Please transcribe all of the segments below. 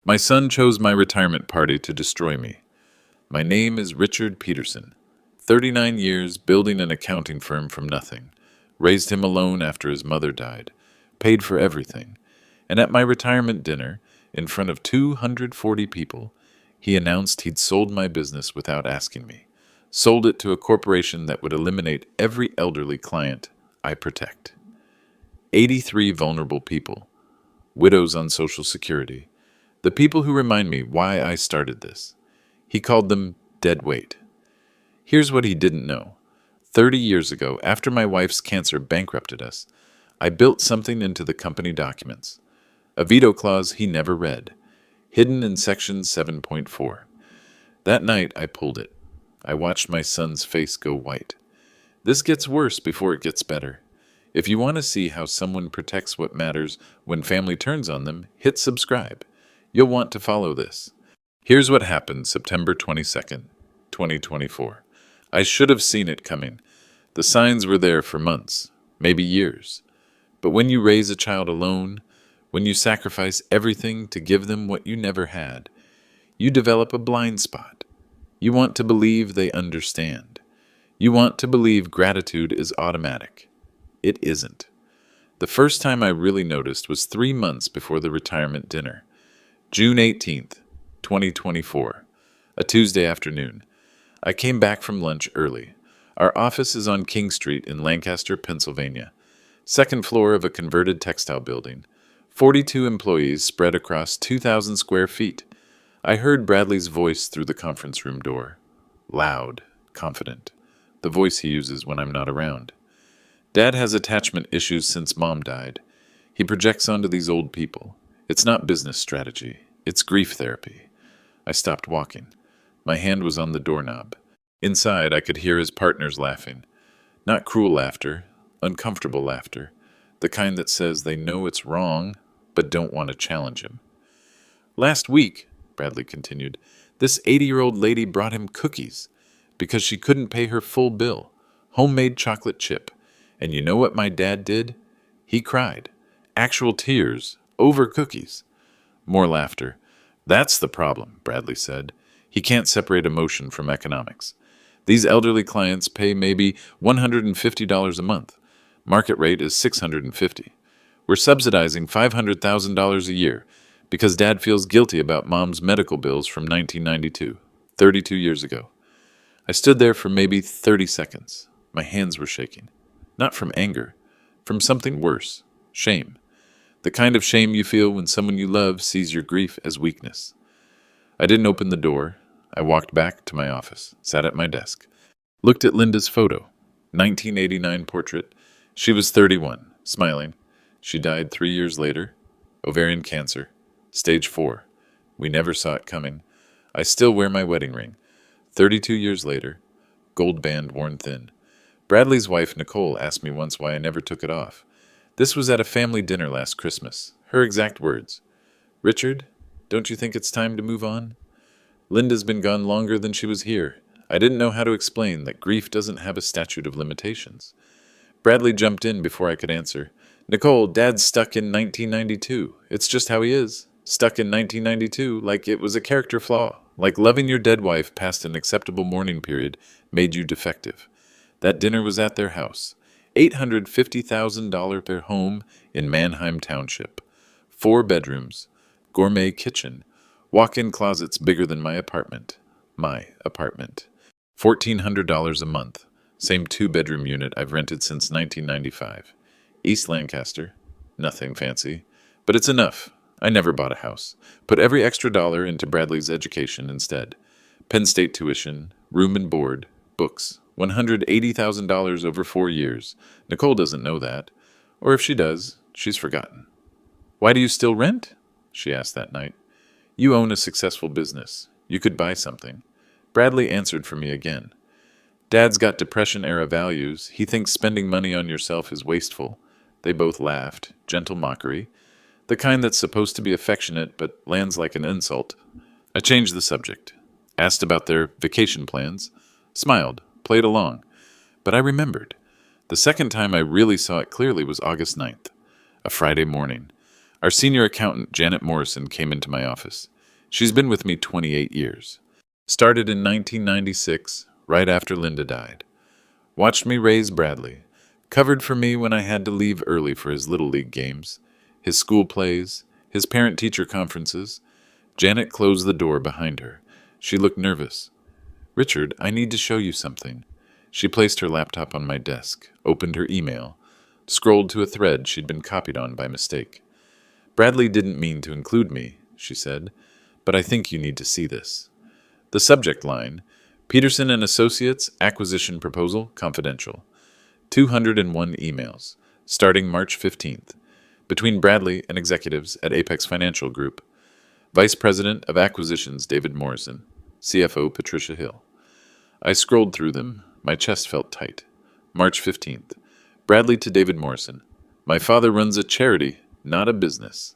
My son chose my retirement party to destroy me. My name is Richard Peterson. 39 years building an accounting firm from nothing. Raised him alone after his mother died. Paid for everything. And at my retirement dinner, in front of 240 people, he announced he'd sold my business without asking me. Sold it to a corporation that would eliminate every elderly client I protect. 83 vulnerable people. Widows on Social Security. The people who remind me why I started this. He called them dead weight. Here's what he didn't know. 30 years ago, after my wife's cancer bankrupted us, I built something into the company documents. A veto clause he never read, hidden in section 7.4. That night, I pulled it. I watched my son's face go white. This gets worse before it gets better. If you want to see how someone protects what matters when family turns on them, hit subscribe. You'll want to follow this. Here's what happened September 22nd, 2024. I should have seen it coming. The signs were there for months, maybe years. But when you raise a child alone, when you sacrifice everything to give them what you never had, you develop a blind spot. You want to believe they understand. You want to believe gratitude is automatic. It isn't. The first time I really noticed was 3 months before the retirement dinner. June 18th, 2024, a Tuesday afternoon. I came back from lunch early. Our office is on King Street in Lancaster, Pennsylvania. Second floor of a converted textile building. 42 employees spread across 2,000 square feet. I heard Bradley's voice through the conference room door. Loud, confident. The voice he uses when I'm not around. Dad has attachment issues since Mom died. He projects onto these old people. It's not business strategy. It's grief therapy. I stopped walking. My hand was on the doorknob. Inside, I could hear his partners laughing. Not cruel laughter, uncomfortable laughter. The kind that says they know it's wrong, but don't want to challenge him. Last week, Bradley continued, this 80-year-old lady brought him cookies because she couldn't pay her full bill. Homemade chocolate chip. And you know what my dad did? He cried. Actual tears over cookies. More laughter. That's the problem, Bradley said. He can't separate emotion from economics. These elderly clients pay maybe $150 a month. Market rate is $650. We're subsidizing $500,000 a year because Dad feels guilty about Mom's medical bills from 1992, 32 years ago. I stood there for maybe 30 seconds. My hands were shaking. Not from anger, from something worse, shame. The kind of shame you feel when someone you love sees your grief as weakness. I didn't open the door. I walked back to my office, sat at my desk, looked at Linda's photo, 1989 portrait. She was 31, smiling. She died 3 years later. Ovarian cancer, stage 4. We never saw it coming. I still wear my wedding ring. 32 years later, gold band worn thin. Bradley's wife, Nicole, asked me once why I never took it off. This was at a family dinner last Christmas. Her exact words. Richard, don't you think it's time to move on? Linda's been gone longer than she was here. I didn't know how to explain that grief doesn't have a statute of limitations. Bradley jumped in before I could answer. Nicole, Dad's stuck in 1992. It's just how he is. Stuck in 1992 like it was a character flaw. Like loving your dead wife past an acceptable mourning period made you defective. That dinner was at their house. $850,000 per home in Manheim Township. 4 bedrooms. Gourmet kitchen. Walk-in closets bigger than my apartment. My apartment. $1,400 a month. Same 2-bedroom unit I've rented since 1995. East Lancaster. Nothing fancy. But it's enough. I never bought a house. Put every extra dollar into Bradley's education instead. Penn State tuition, room and board, books. $180,000 over 4 years. Nicole doesn't know that. Or if she does, she's forgotten. Why do you still rent? She asked that night. You own a successful business. You could buy something. Bradley answered for me again. Dad's got Depression-era values. He thinks spending money on yourself is wasteful. They both laughed, gentle mockery. The kind that's supposed to be affectionate but lands like an insult. I changed the subject. Asked about their vacation plans. Smiled. Played along. But I remembered. The second time I really saw it clearly was August 9th, a Friday morning. Our senior accountant, Janet Morrison, came into my office. She's been with me 28 years. Started in 1996, right after Linda died. Watched me raise Bradley. Covered for me when I had to leave early for his Little League games, his school plays, his parent-teacher conferences. Janet closed the door behind her. She looked nervous. "Richard, I need to show you something." She placed her laptop on my desk, opened her email, scrolled to a thread she'd been copied on by mistake. "Bradley didn't mean to include me," she said, "but I think you need to see this." The subject line: Peterson and Associates Acquisition Proposal Confidential. 201 emails, starting March 15th, between Bradley and executives at Apex Financial Group. Vice President of Acquisitions David Morrison, CFO Patricia Hill. I scrolled through them. My chest felt tight. March 15th. Bradley to David Morrison. "My father runs a charity, not a business.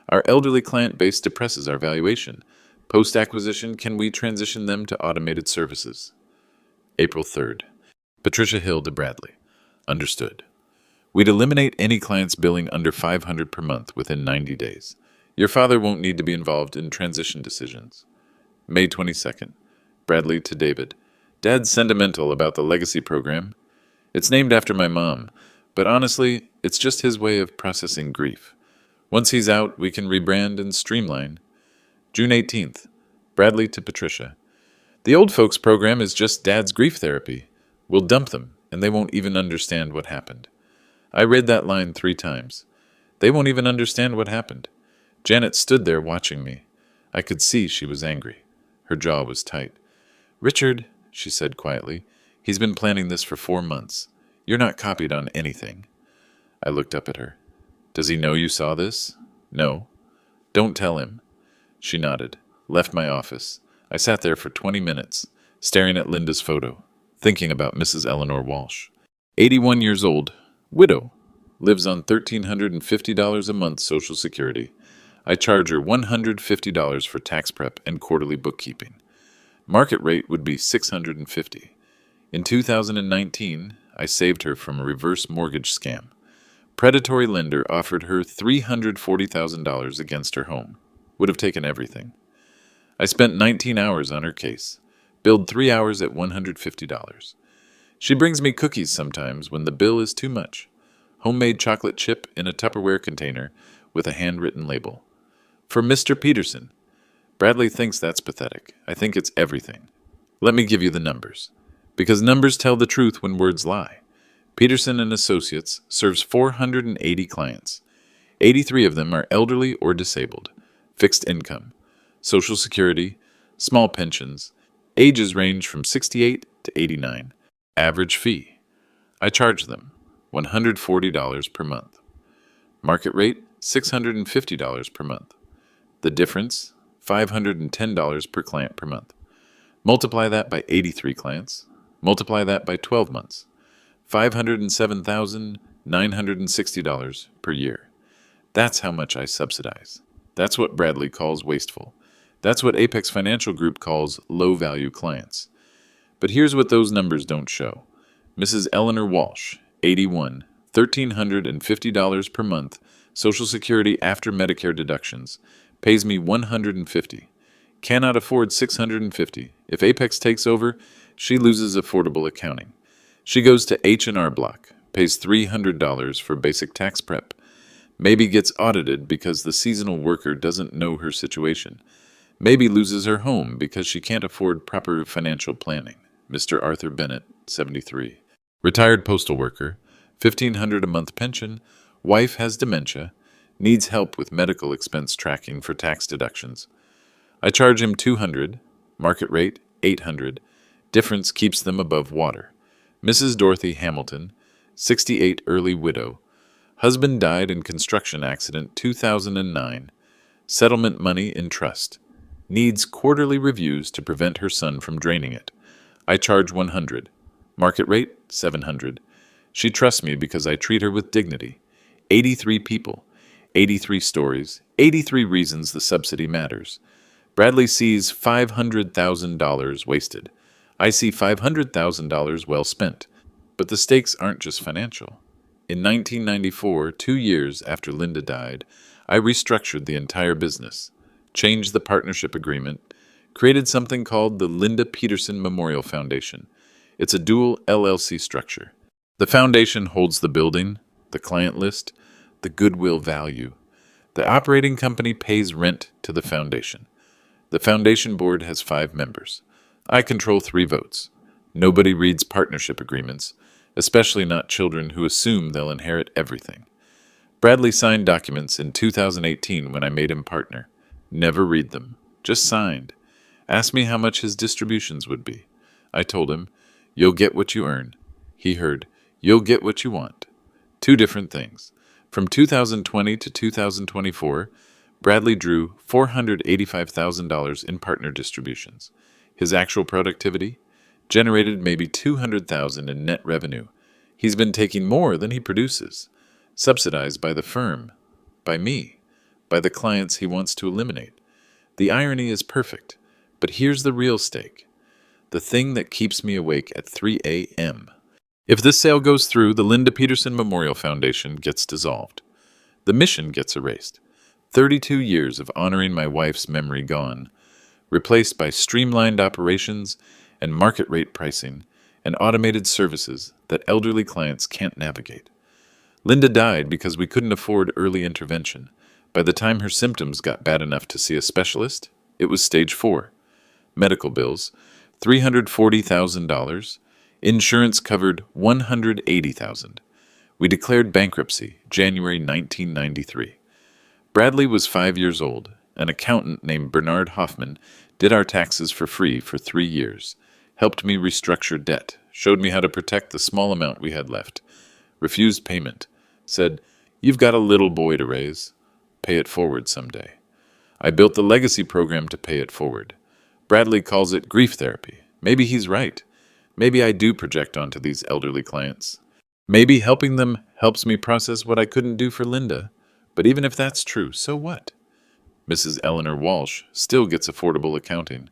Our elderly client base depresses our valuation. Post-acquisition, can we transition them to automated services?" April 3rd. Patricia Hill to Bradley. "Understood. We'd eliminate any client's billing under $500 per month within 90 days. Your father won't need to be involved in transition decisions." May 22nd. Bradley to David. "Dad's sentimental about the legacy program. It's named after my mom, but honestly, it's just his way of processing grief. Once he's out, we can rebrand and streamline." June 18th. Bradley to Patricia. "The old folks program is just Dad's grief therapy. We'll dump them, and they won't even understand what happened." I read that line 3 times. They won't even understand what happened. Janet stood there watching me. I could see she was angry. Her jaw was tight. "Richard," she said quietly, "he's been planning this for 4 months. You're not copied on anything." I looked up at her. "Does he know you saw this?" "No." "Don't tell him." She nodded, left my office. I sat there for 20 minutes, staring at Linda's photo, thinking about Mrs. Eleanor Walsh. 81 years old, widow, lives on $1,350 a month Social Security. I charge her $150 for tax prep and quarterly bookkeeping. Market rate would be $650. In 2019, I saved her from a reverse mortgage scam. Predatory lender offered her $340,000 against her home. Would have taken everything. I spent 19 hours on her case. Billed 3 hours at $150. She brings me cookies sometimes when the bill is too much. Homemade chocolate chip in a Tupperware container with a handwritten label. "For Mr. Peterson." Bradley thinks that's pathetic. I think it's everything. Let me give you the numbers. Because numbers tell the truth when words lie. Peterson and Associates serves 480 clients. 83 of them are elderly or disabled. Fixed income, Social Security, small pensions. Ages range from 68 to 89. Average fee. I charge them $140 per month. Market rate, $650 per month. The difference, $510 per client per month. Multiply that by 83 clients. Multiply that by 12 months. $507,960 per year. That's how much I subsidize. That's what Bradley calls wasteful. That's what Apex Financial Group calls low-value clients. But here's what those numbers don't show. Mrs. Eleanor Walsh, 81, $1,350 per month, Social Security after Medicare deductions, pays me $150. Cannot afford $650. If Apex takes over, she loses affordable accounting. She goes to H&R Block, pays $300 for basic tax prep. Maybe gets audited because the seasonal worker doesn't know her situation. Maybe loses her home because she can't afford proper financial planning. Mr. Arthur Bennett, 73. Retired postal worker, $1,500 a month pension, wife has dementia, needs help with medical expense tracking for tax deductions. I charge him $200, market rate $800. Difference keeps them above water. Mrs. Dorothy Hamilton, 68, early widow. Husband died in construction accident 2009. Settlement money in trust. Needs quarterly reviews to prevent her son from draining it. I charge $100. Market rate $700. She trusts me because I treat her with dignity. 83 people. 83 stories. 83 reasons the subsidy matters. Bradley sees $500,000 wasted. I see $500,000 well spent. But the stakes aren't just financial. In 1994, 2 years after Linda died, I restructured the entire business. changed the partnership agreement, created something called the Linda Peterson Memorial Foundation. It's a dual LLC structure. The foundation holds the building, the client list, the goodwill value. The operating company pays rent to the foundation. The foundation board has 5 members. I control 3 votes. Nobody reads partnership agreements, especially not children who assume they'll inherit everything. Bradley signed documents in 2018 when I made him partner. Never read them. Just signed. Asked me how much his distributions would be. I told him, "You'll get what you earn." He heard, "You'll get what you want." 2 different things. From 2020 to 2024, Bradley drew $485,000 in partner distributions. His actual productivity generated maybe $200,000 in net revenue. He's been taking more than he produces, subsidized by the firm, by me, by the clients he wants to eliminate. The irony is perfect, but here's the real stake, the thing that keeps me awake at 3 a.m. If this sale goes through, the Linda Peterson Memorial Foundation gets dissolved. The mission gets erased. 32 years of honoring my wife's memory gone, replaced by streamlined operations and market rate pricing and automated services that elderly clients can't navigate. Linda died because we couldn't afford early intervention. By the time her symptoms got bad enough to see a specialist, it was stage 4. Medical bills, $340,000. Insurance covered $180,000. We declared bankruptcy January 1993. Bradley was 5 years old. An accountant named Bernard Hoffman did our taxes for free for 3 years, helped me restructure debt, showed me how to protect the small amount we had left, refused payment, said, "You've got a little boy to raise. Pay it forward someday." I built the legacy program to pay it forward. Bradley calls it grief therapy. Maybe he's right. Maybe I do project onto these elderly clients. Maybe helping them helps me process what I couldn't do for Linda. But even if that's true, so what? Mrs. Eleanor Walsh still gets affordable accounting.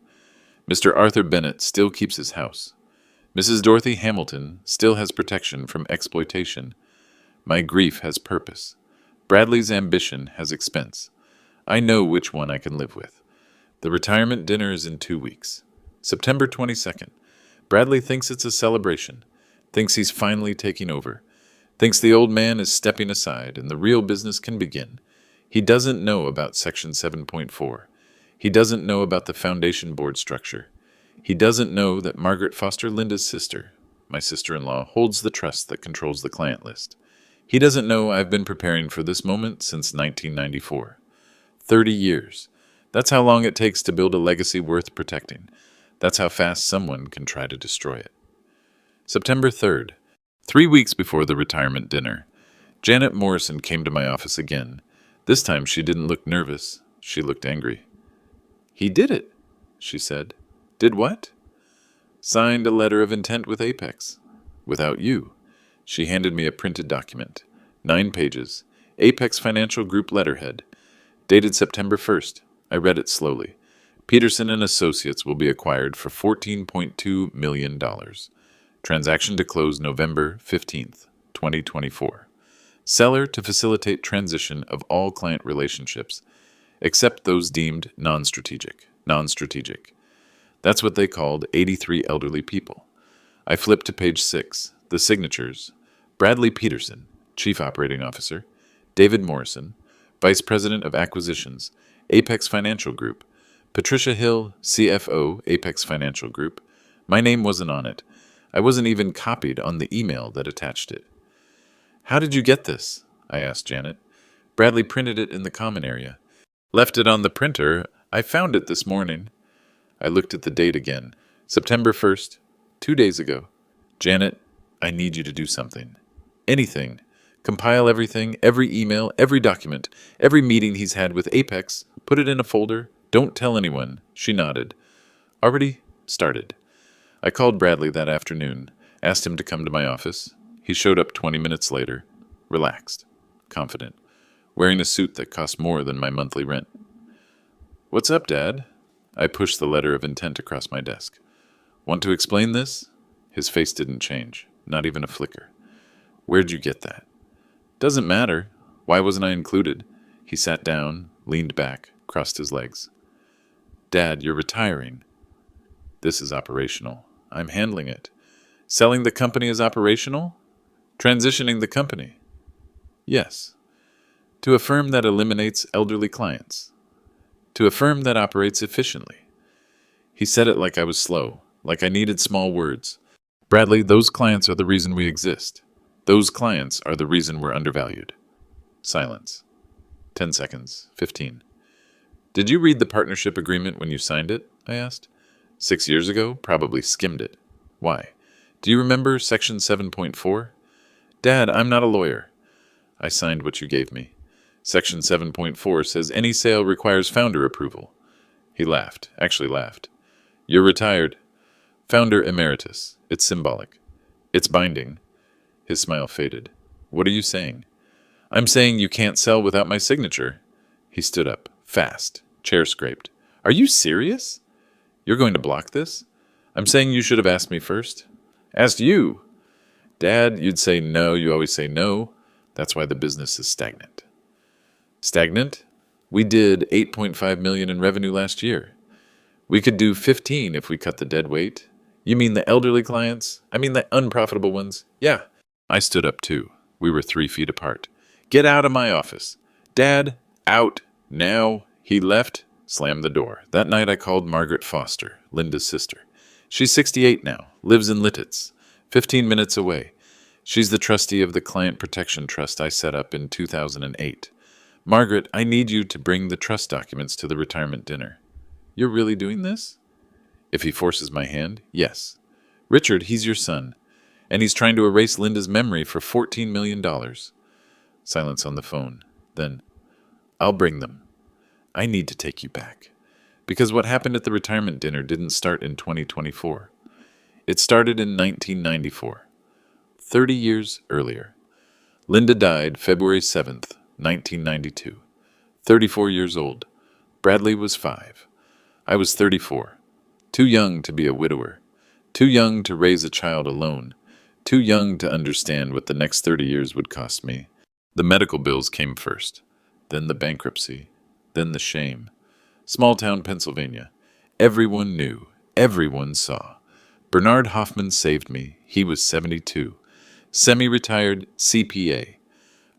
Mr. Arthur Bennett still keeps his house. Mrs. Dorothy Hamilton still has protection from exploitation. My grief has purpose. Bradley's ambition has expense. I know which one I can live with. The retirement dinner is in 2 weeks. September 22nd. Bradley thinks it's a celebration, thinks he's finally taking over, thinks the old man is stepping aside and the real business can begin. He doesn't know about Section 7.4. He doesn't know about the foundation board structure. He doesn't know that Margaret Foster Linda's sister, my sister-in-law, holds the trust that controls the client list. He doesn't know I've been preparing for this moment since 1994. 30 years. That's how long it takes to build a legacy worth protecting. That's how fast someone can try to destroy it. September 3rd. 3 weeks before the retirement dinner, Janet Morrison came to my office again. This time she didn't look nervous. She looked angry. "He did it," she said. "Did what?" "Signed a letter of intent with Apex. Without you." She handed me a printed document. 9 pages. Apex Financial Group letterhead. Dated September 1st. I read it slowly. Peterson and Associates will be acquired for $14.2 million. Transaction to close November 15th, 2024. Seller to facilitate transition of all client relationships, except those deemed non-strategic. Non-strategic. That's what they called 83 elderly people. I flipped to page 6. The signatures. Bradley Peterson, Chief Operating Officer. David Morrison, Vice President of Acquisitions, Apex Financial Group. Patricia Hill, CFO, Apex Financial Group. My name wasn't on it. I wasn't even copied on the email that attached it. "How did you get this?" I asked Janet. "Bradley printed it in the common area. Left it on the printer. I found it this morning." I looked at the date again. September 1st, 2 days ago. "Janet, I need you to do something. Anything. Compile everything, every email, every document, every meeting he's had with Apex. Put it in a folder. Don't tell anyone." She nodded. "Already started." I called Bradley that afternoon, asked him to come to my office. He showed up 20 minutes later, relaxed, confident, wearing a suit that cost more than my monthly rent. "What's up, Dad?" I pushed the letter of intent across my desk. "Want to explain this?" His face didn't change, not even a flicker. "Where'd you get that?" "Doesn't matter. Why wasn't I included?" He sat down, leaned back, crossed his legs. Dad, you're retiring. This is operational. I'm handling it. Selling the company is operational? Transitioning the company? Yes. To a firm that eliminates elderly clients. To a firm that operates efficiently. He said it like I was slow, like I needed small words. Bradley, those clients are the reason we exist. Those clients are the reason we're undervalued. Silence. 10 seconds. 15. Did you read the partnership agreement when you signed it? I asked. 6 years ago? Probably skimmed it. Why? Do you remember Section 7.4? Dad, I'm not a lawyer. I signed what you gave me. Section 7.4 says any sale requires founder approval. He laughed, actually laughed. You're retired. Founder emeritus. It's symbolic. It's binding. His smile faded. What are you saying? I'm saying you can't sell without my signature. He stood up, fast, chair scraped. Are you serious? You're going to block this? I'm saying you should have asked me first. Asked you. Dad, you'd say no. You always say no. That's why the business is stagnant. Stagnant? We did $8.5 million in revenue last year. We could do 15 if we cut the dead weight. You mean the elderly clients? I mean the unprofitable ones? Yeah. I stood up too. We were 3 feet apart. Get out of my office. Dad, out, now. He left, slammed the door. That night I called Margaret Foster, Linda's sister. She's 68 now, lives in Littitz, 15 minutes away. She's the trustee of the Client Protection Trust I set up in 2008. Margaret, I need you to bring the trust documents to the retirement dinner. You're really doing this? If he forces my hand, yes. Richard, he's your son, and he's trying to erase Linda's memory for $14 million. Silence on the phone. Then, I'll bring them. I need to take you back. Because what happened at the retirement dinner didn't start in 2024. It started in 1994, 30 years earlier. Linda died February 7th, 1992, 34 years old. Bradley was 5. I was 34, too young to be a widower, too young to raise a child alone, too young to understand what the next 30 years would cost me. The medical bills came first, then the bankruptcy, then the shame. Small town Pennsylvania. Everyone knew, everyone saw. Bernard Hoffman saved me. He was 72. Semi-retired CPA.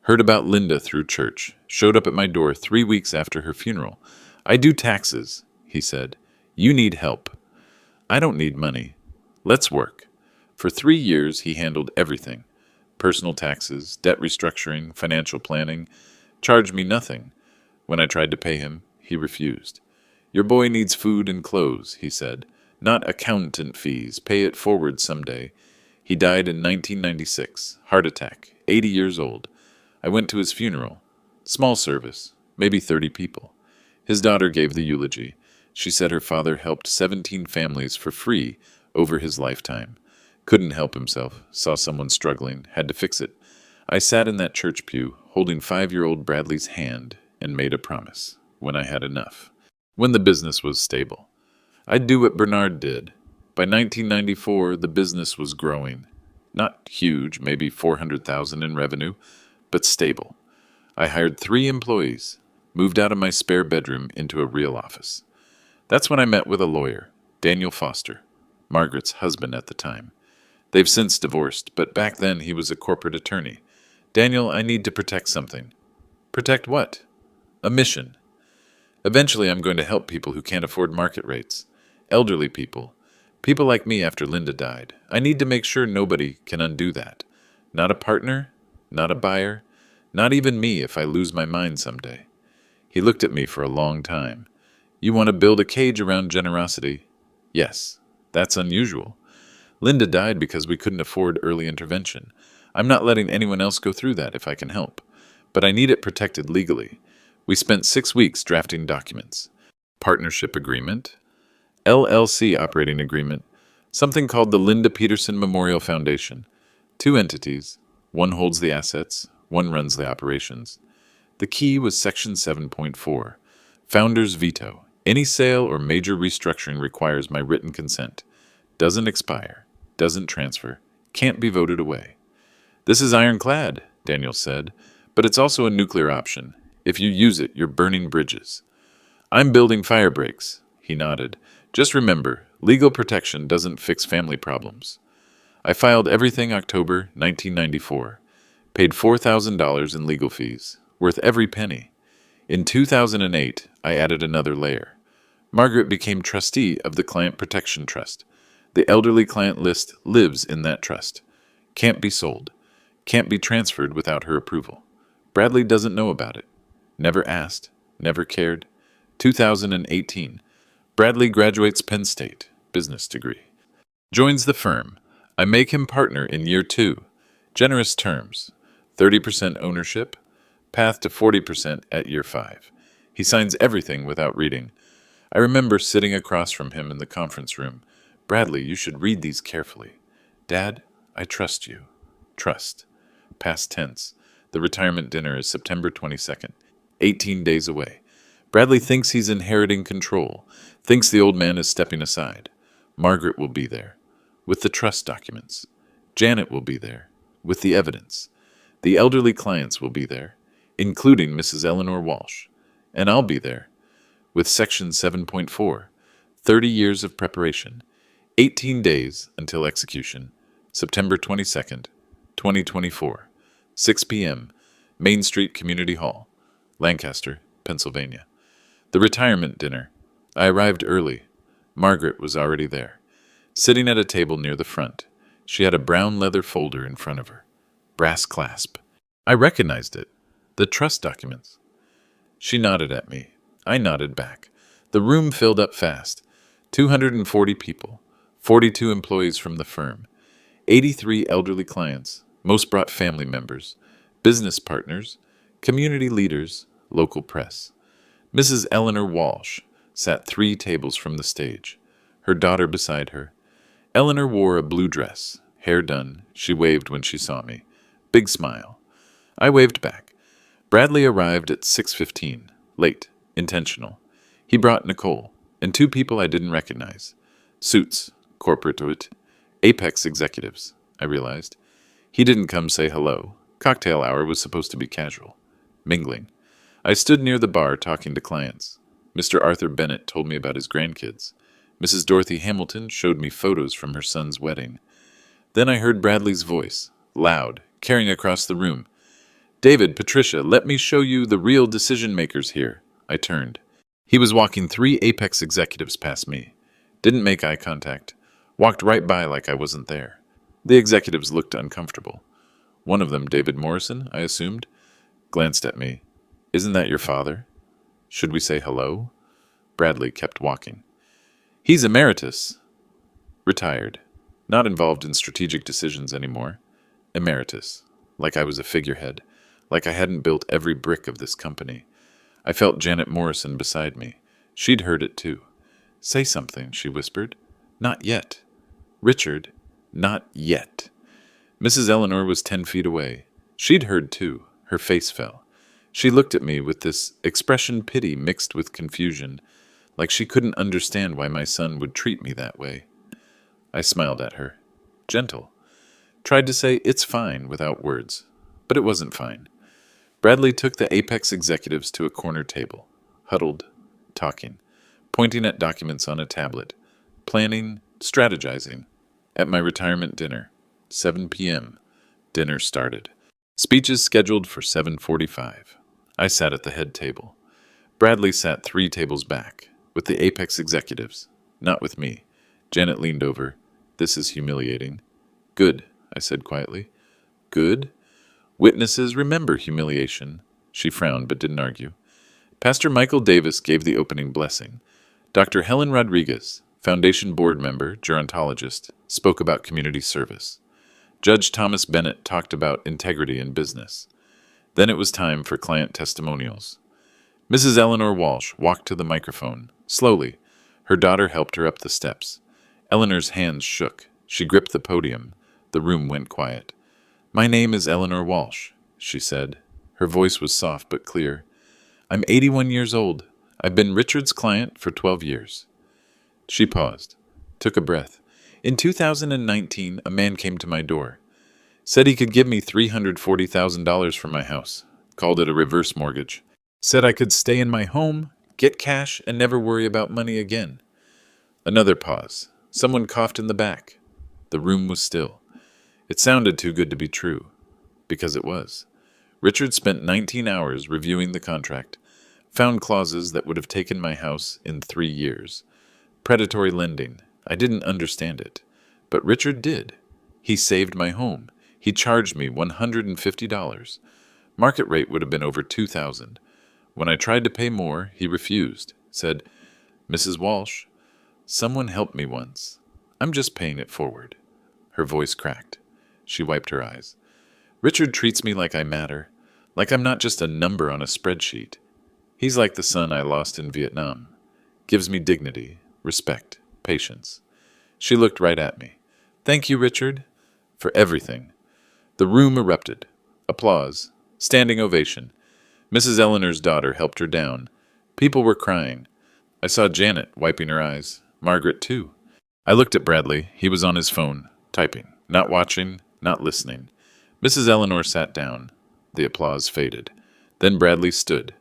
Heard about Linda through church. Showed up at my door 3 weeks after her funeral. I do taxes, he said. You need help. I don't need money. Let's work. For 3 years, he handled everything. Personal taxes, debt restructuring, financial planning. Charged me nothing. When I tried to pay him, he refused. Your boy needs food and clothes, he said. Not accountant fees. Pay it forward someday. He died in 1996. Heart attack. 80 years old. I went to his funeral. Small service. Maybe 30 people. His daughter gave the eulogy. She said her father helped 17 families for free over his lifetime. Couldn't help himself. Saw someone struggling. Had to fix it. I sat in that church pew, holding 5-year-old Bradley's hand, and made a promise. When I had enough. When the business was stable. I'd do what Bernard did. By 1994, the business was growing. Not huge, maybe $400,000 in revenue, but stable. I hired 3 employees, moved out of my spare bedroom into a real office. That's when I met with a lawyer, Daniel Foster, Margaret's husband at the time. They've since divorced, but back then he was a corporate attorney. Daniel, I need to protect something. Protect what? A mission. Eventually I'm going to help people who can't afford market rates. Elderly people. People like me after Linda died. I need to make sure nobody can undo that. Not a partner, not a buyer, not even me if I lose my mind someday. He looked at me for a long time. You want to build a cage around generosity? Yes, that's unusual. Linda died because we couldn't afford early intervention. I'm not letting anyone else go through that if I can help. But I need it protected legally. We spent 6 weeks drafting documents. Partnership agreement, LLC operating agreement, something called the Linda Peterson Memorial Foundation. 2 entities, one holds the assets, one runs the operations. The key was Section 7.4, Founder's Veto. Any sale or major restructuring requires my written consent. Doesn't expire, doesn't transfer, can't be voted away. This is ironclad, Daniel said, but it's also a nuclear option. If you use it, you're burning bridges. I'm building fire breaks. He nodded. Just remember, legal protection doesn't fix family problems. I filed everything October 1994. Paid $4,000 in legal fees, worth every penny. In 2008, I added another layer. Margaret became trustee of the Client Protection Trust. The elderly client list lives in that trust. Can't be sold. Can't be transferred without her approval. Bradley doesn't know about it. Never asked. Never cared. 2018. Bradley graduates Penn State, business degree. Joins the firm. I make him partner in year 2. Generous terms. 30% ownership. Path to 40% at year 5. He signs everything without reading. I remember sitting across from him in the conference room. Bradley, you should read these carefully. Dad, I trust you. Trust. Past tense. The retirement dinner is September 22nd, 18 days away. Bradley thinks he's inheriting control, thinks the old man is stepping aside. Margaret will be there, with the trust documents. Janet will be there, with the evidence. The elderly clients will be there, including Mrs. Eleanor Walsh. And I'll be there, with Section 7.4, 30 years of preparation, 18 days until execution, September 22nd, 2024, 6 p.m., Main Street Community Hall, Lancaster, Pennsylvania. The retirement dinner. I arrived early. Margaret was already there, sitting at a table near the front. She had a brown leather folder in front of her. Brass clasp. I recognized it. The trust documents. She nodded at me. I nodded back. The room filled up fast. 240 people. 42 employees from the firm. 83 elderly clients. Most brought family members. Business partners. Community leaders. Local press. Mrs. Eleanor Walsh sat 3 tables from the stage, her daughter beside her. Eleanor wore a blue dress, hair done. She waved when she saw me. Big smile. I waved back. Bradley arrived at 6:15, late, intentional. He brought Nicole, and 2 people I didn't recognize. Suits, corporate, Apex executives, I realized. He didn't come say hello. Cocktail hour was supposed to be casual. Mingling. I stood near the bar talking to clients. Mr. Arthur Bennett told me about his grandkids. Mrs. Dorothy Hamilton showed me photos from her son's wedding. Then I heard Bradley's voice, loud, carrying across the room. David, Patricia, let me show you the real decision-makers here. I turned. He was walking 3 Apex executives past me. Didn't make eye contact. Walked right by like I wasn't there. The executives looked uncomfortable. One of them, David Morrison, I assumed, glanced at me. Isn't that your father? Should we say hello? Bradley kept walking. He's emeritus. Retired. Not involved in strategic decisions anymore. Emeritus. Like I was a figurehead. Like I hadn't built every brick of this company. I felt Janet Morrison beside me. She'd heard it too. Say something, she whispered. Not yet. Richard, not yet. Mrs. Eleanor was 10 feet away. She'd heard too. Her face fell. She looked at me with this expression pity mixed with confusion, like she couldn't understand why my son would treat me that way. I smiled at her. Gentle. Tried to say, it's fine, without words. But it wasn't fine. Bradley took the Apex executives to a corner table, huddled, talking, pointing at documents on a tablet, planning, strategizing. At my retirement dinner, 7 p.m., dinner started. Speeches scheduled for 7:45. I sat at the head table. Bradley sat 3 tables back, with the Apex executives, not with me. Janet leaned over. This is humiliating. Good, I said quietly. Good? Witnesses remember humiliation. She frowned but didn't argue. Pastor Michael Davis gave the opening blessing. Dr. Helen Rodriguez, Foundation board member, gerontologist, spoke about community service. Judge Thomas Bennett talked about integrity in business. Then it was time for client testimonials. Mrs. Eleanor Walsh walked to the microphone, slowly. Her daughter helped her up the steps. Eleanor's hands shook. She gripped the podium. The room went quiet. My name is Eleanor Walsh, she said. Her voice was soft but clear. I'm 81 years old. I've been Richard's client for 12 years. She paused, took a breath. In 2019, a man came to my door. Said he could give me $340,000 for my house. Called it a reverse mortgage. Said I could stay in my home, Get cash and never worry about money again. Another pause. Someone coughed in the back. The room was still. It sounded too good to be true. Because it was. Richard spent 19 hours reviewing the contract, found clauses that would have taken my house in 3 years. Predatory lending. I didn't understand it. But Richard did. He saved my home. He charged me $150. Market rate would have been over $2,000. When I tried to pay more, he refused. Said, "Mrs. Walsh, someone helped me once. I'm just paying it forward." Her voice cracked. She wiped her eyes. Richard treats me like I matter, like I'm not just a number on a spreadsheet. He's like the son I lost in Vietnam. Gives me dignity, respect, patience. She looked right at me. "Thank you, Richard, for everything." The room erupted. Applause. Standing ovation. Mrs. Eleanor's daughter helped her down. People were crying. I saw Janet wiping her eyes. Margaret, too. I looked at Bradley. He was on his phone, typing, not watching, not listening. Mrs. Eleanor sat down. The applause faded. Then Bradley stood.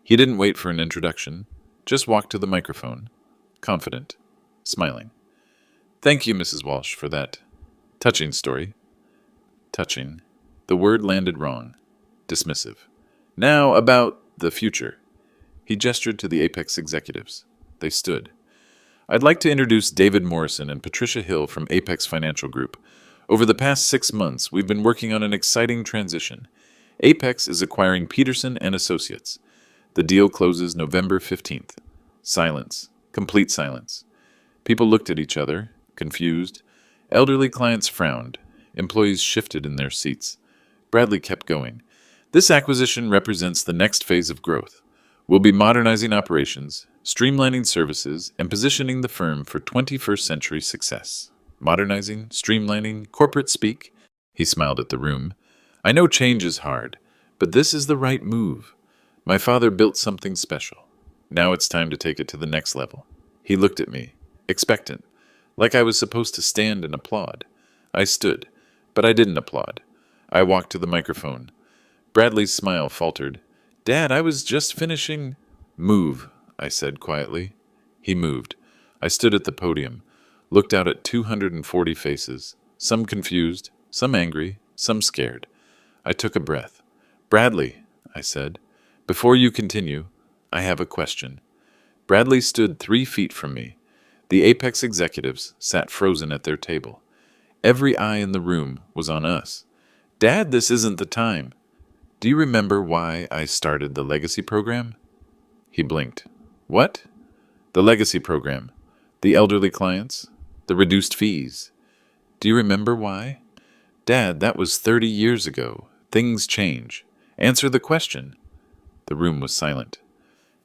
He didn't wait for an introduction, just walked to the microphone, confident, smiling. "Thank you, Mrs. Walsh, for that touching story." Touching. The word landed wrong. Dismissive. "Now about the future." He gestured to the Apex executives. They stood. "I'd like to introduce David Morrison and Patricia Hill from Apex Financial Group. Over the past 6 months, we've been working on an exciting transition. Apex is acquiring Peterson and Associates. The deal closes November 15th. Silence. Complete silence. People looked at each other, confused. Elderly clients frowned. Employees shifted in their seats. Bradley kept going. "This acquisition represents the next phase of growth. We'll be modernizing operations, streamlining services, and positioning the firm for 21st century success." Modernizing, streamlining, corporate speak. He smiled at the room. "I know change is hard, but this is the right move. My father built something special. Now it's time to take it to the next level." He looked at me, expectant, like I was supposed to stand and applaud. I stood, but I didn't applaud. I walked to the microphone. Bradley's smile faltered. "Dad, I was just finishing—" "Move," I said quietly. He moved. I stood at the podium, looked out at 240 faces, some confused, some angry, some scared. I took a breath. "Bradley," I said, "before you continue, I have a question." Bradley stood 3 feet from me. The Apex executives sat frozen at their table. Every eye in the room was on us. "Dad, this isn't the time. Do you remember why I started the Legacy Program?" He blinked. "What?" "The Legacy Program. The elderly clients. The reduced fees. Do you remember why?" "Dad, that was 30 years ago. Things change. Answer the question." The room was silent.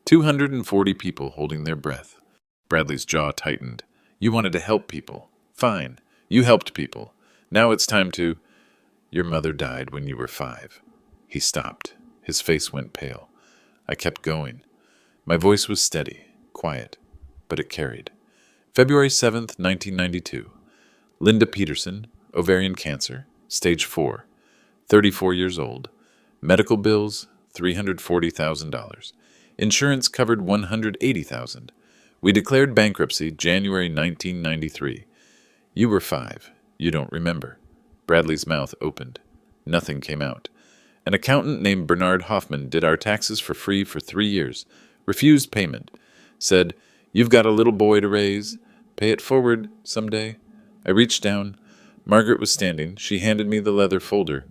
240 people holding their breath. Bradley's jaw tightened. "You wanted to help people. Fine. You helped people. Now it's time to—" "Your mother died when you were 5. He stopped. His face went pale. I kept going. My voice was steady, quiet, but it carried. February 7th, 1992. Linda Peterson, ovarian cancer, stage 4, 34 years old. Medical bills, $340,000. Insurance covered $180,000. We declared bankruptcy January 1993. You were 5. You don't remember. Bradley's mouth opened. Nothing came out. An accountant named Bernard Hoffman did our taxes for free for 3 years. Refused payment. Said, "You've got a little boy to raise. Pay it forward someday." I reached down. Margaret was standing. She handed me the leather folder.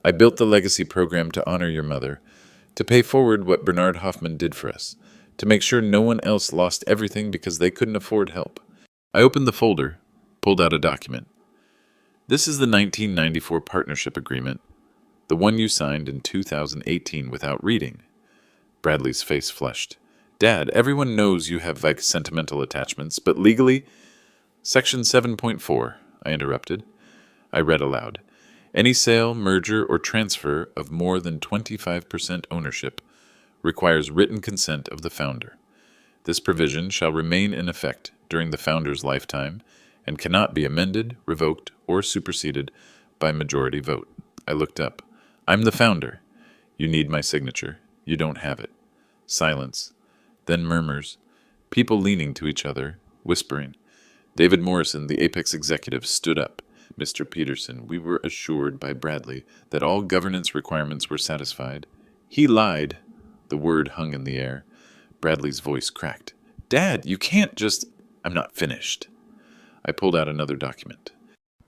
"I built the Legacy Program to honor your mother, to pay forward what Bernard Hoffman did for us, to make sure no one else lost everything because they couldn't afford help." I opened the folder, pulled out a document. "This is the 1994 partnership agreement, the one you signed in 2018 without reading." Bradley's face flushed. "Dad, everyone knows you have sentimental attachments, but legally—" "Section 7.4, I interrupted. I read aloud. "Any sale, merger, or transfer of more than 25% ownership requires written consent of the founder. This provision shall remain in effect during the founder's lifetime and cannot be amended, revoked, or superseded by majority vote." I looked up. "I'm the founder. You need my signature. You don't have it." Silence. Then murmurs. People leaning to each other, whispering. David Morrison, the Apex executive, stood up. Mr. Peterson, we were assured by Bradley that all governance requirements were satisfied. He lied. The word hung in the air. Bradley's voice cracked. Dad, you can't just... I'm not finished. I pulled out another document.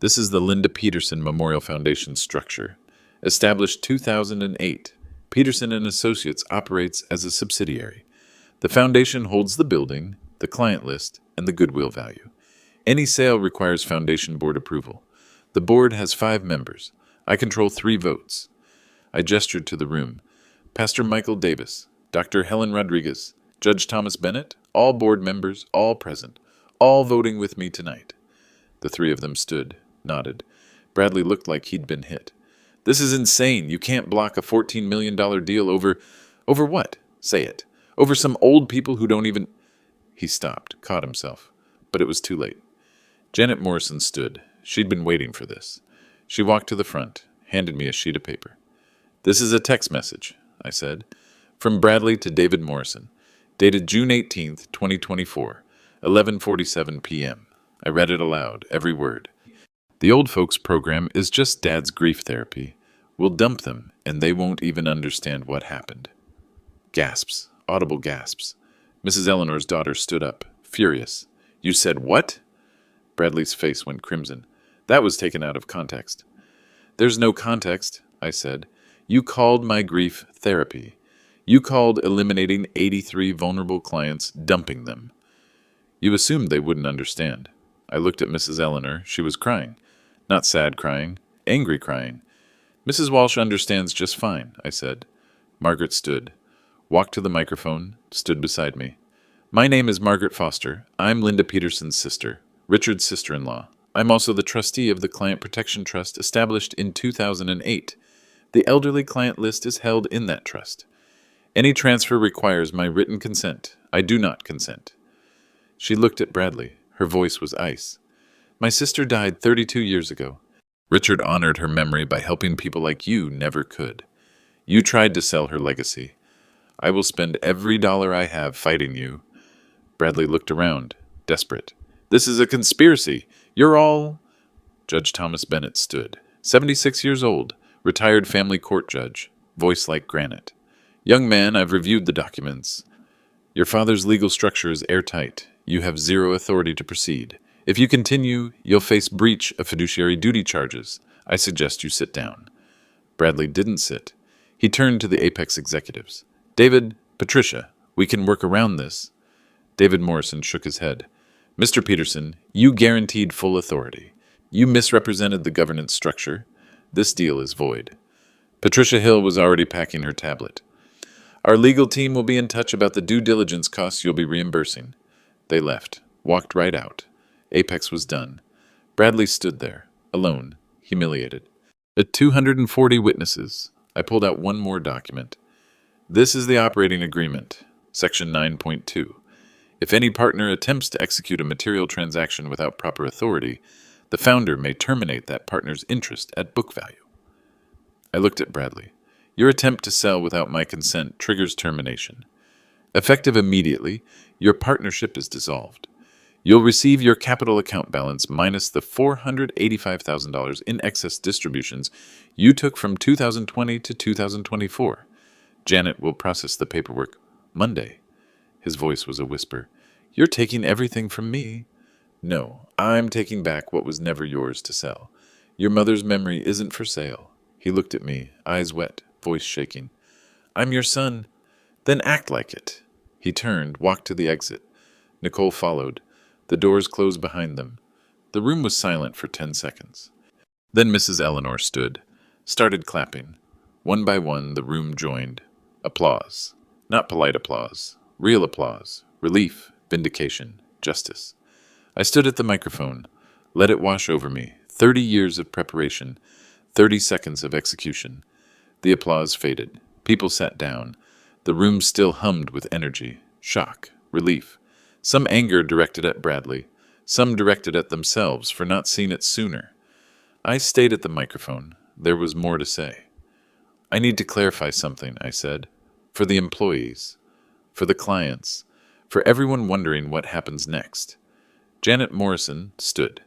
This is the Linda Peterson Memorial Foundation structure. Established 2008, Peterson and Associates operates as a subsidiary. The foundation holds the building, the client list, and the goodwill value. Any sale requires foundation board approval. The board has 5 members. I control 3 votes. I gestured to the room. Pastor Michael Davis, Dr. Helen Rodriguez, Judge Thomas Bennett, all board members, all present, all voting with me tonight. The 3 of them stood, nodded. Bradley looked like he'd been hit. This is insane. You can't block a $14 million deal over what? Say it. Over some old people who don't even... He stopped, caught himself. But it was too late. Janet Morrison stood. She'd been waiting for this. She walked to the front, handed me a sheet of paper. This is a text message, I said, from Bradley to David Morrison, dated June 18th, 2024, 11:47 p.m. I read it aloud, every word. The old folks program is just Dad's grief therapy. We'll dump them, and they won't even understand what happened. Gasps, audible gasps. Mrs. Eleanor's daughter stood up, furious. You said what? Bradley's face went crimson. That was taken out of context. There's no context, I said. You called my grief therapy. You called eliminating 83 vulnerable clients dumping them. You assumed they wouldn't understand. I looked at Mrs. Eleanor. She was crying. Not sad crying, angry crying. Mrs. Walsh understands just fine, I said. Margaret stood, walked to the microphone, stood beside me. My name is Margaret Foster. I'm Linda Peterson's sister, Richard's sister-in-law. I'm also the trustee of the Client Protection Trust established in 2008. The elderly client list is held in that trust. Any transfer requires my written consent. I do not consent. She looked at Bradley. Her voice was ice. My sister died 32 years ago. Richard honored her memory by helping people like you never could. You tried to sell her legacy. I will spend every dollar I have fighting you. Bradley looked around, desperate. This is a conspiracy. You're all... Judge Thomas Bennett stood, 76 years old, retired family court judge, voice like granite. Young man, I've reviewed the documents. Your father's legal structure is airtight. You have zero authority to proceed. If you continue, you'll face breach of fiduciary duty charges. I suggest you sit down. Bradley didn't sit. He turned to the Apex executives. David, Patricia, we can work around this. David Morrison shook his head. Mr. Peterson, you guaranteed full authority. You misrepresented the governance structure. This deal is void. Patricia Hill was already packing her tablet. Our legal team will be in touch about the due diligence costs you'll be reimbursing. They left, walked right out. Apex was done. Bradley stood there, alone, humiliated. At 240 witnesses, I pulled out one more document. This is the operating agreement, section 9.2. If any partner attempts to execute a material transaction without proper authority, the founder may terminate that partner's interest at book value. I looked at Bradley. Your attempt to sell without my consent triggers termination. Effective immediately, your partnership is dissolved. You'll receive your capital account balance minus the $485,000 in excess distributions you took from 2020 to 2024. Janet will process the paperwork Monday. His voice was a whisper. You're taking everything from me. No, I'm taking back what was never yours to sell. Your mother's memory isn't for sale. He looked at me, eyes wet, voice shaking. I'm your son. Then act like it. He turned, walked to the exit. Nicole followed. The doors closed behind them. The room was silent for 10 seconds. Then Mrs. Eleanor stood, started clapping. One by one, the room joined. Applause. Not polite applause. Real applause. Relief, vindication, justice. I stood at the microphone, let it wash over me. 30 years of preparation, 30 seconds of execution. The applause faded. People sat down. The room still hummed with energy, shock, relief. Some anger directed at Bradley, some directed at themselves for not seeing it sooner. I stayed at the microphone. There was more to say. I need to clarify something, I said. For the employees. for the clients, for everyone wondering what happens next. Janet Morrison stood.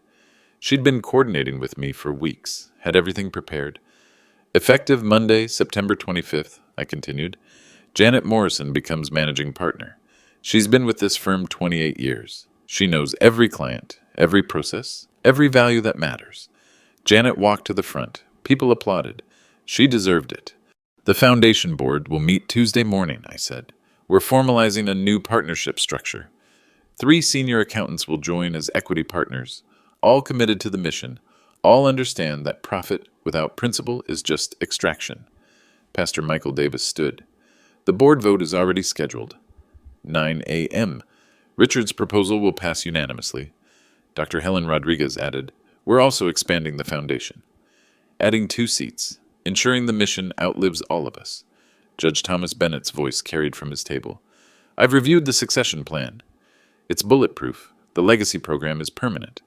She'd been coordinating with me for weeks, had everything prepared. Effective Monday, September 25th, I continued, Janet Morrison becomes managing partner. She's been with this firm 28 years. She knows every client, every process, every value that matters. Janet walked to the front. People applauded. She deserved it. The foundation board will meet Tuesday morning, I said. We're formalizing a new partnership structure. 3 senior accountants will join as equity partners, all committed to the mission, all understand that profit without principle is just extraction. Pastor Michael Davis stood. The board vote is already scheduled. 9 a.m. Richard's proposal will pass unanimously. Dr. Helen Rodriguez added, we're also expanding the foundation. Adding 2 seats, ensuring the mission outlives all of us. Judge Thomas Bennett's voice carried from his table. I've reviewed the succession plan. It's bulletproof. The legacy program is permanent.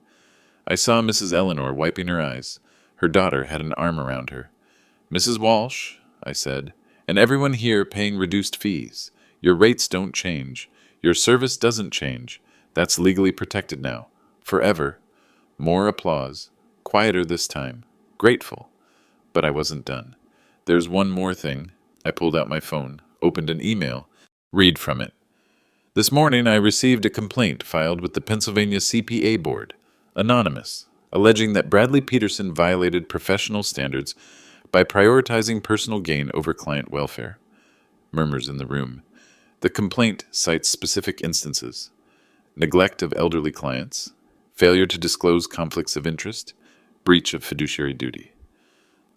I saw Mrs. Eleanor wiping her eyes. Her daughter had an arm around her. Mrs. Walsh, I said, and everyone here paying reduced fees. Your rates don't change. Your service doesn't change. That's legally protected now. Forever. More applause. Quieter this time. Grateful. But I wasn't done. There's one more thing. I pulled out my phone, opened an email. Read from it. This morning I received a complaint filed with the Pennsylvania CPA Board, anonymous, alleging that Bradley Peterson violated professional standards by prioritizing personal gain over client welfare. Murmurs in the room. The complaint cites specific instances: neglect of elderly clients, failure to disclose conflicts of interest, breach of fiduciary duty.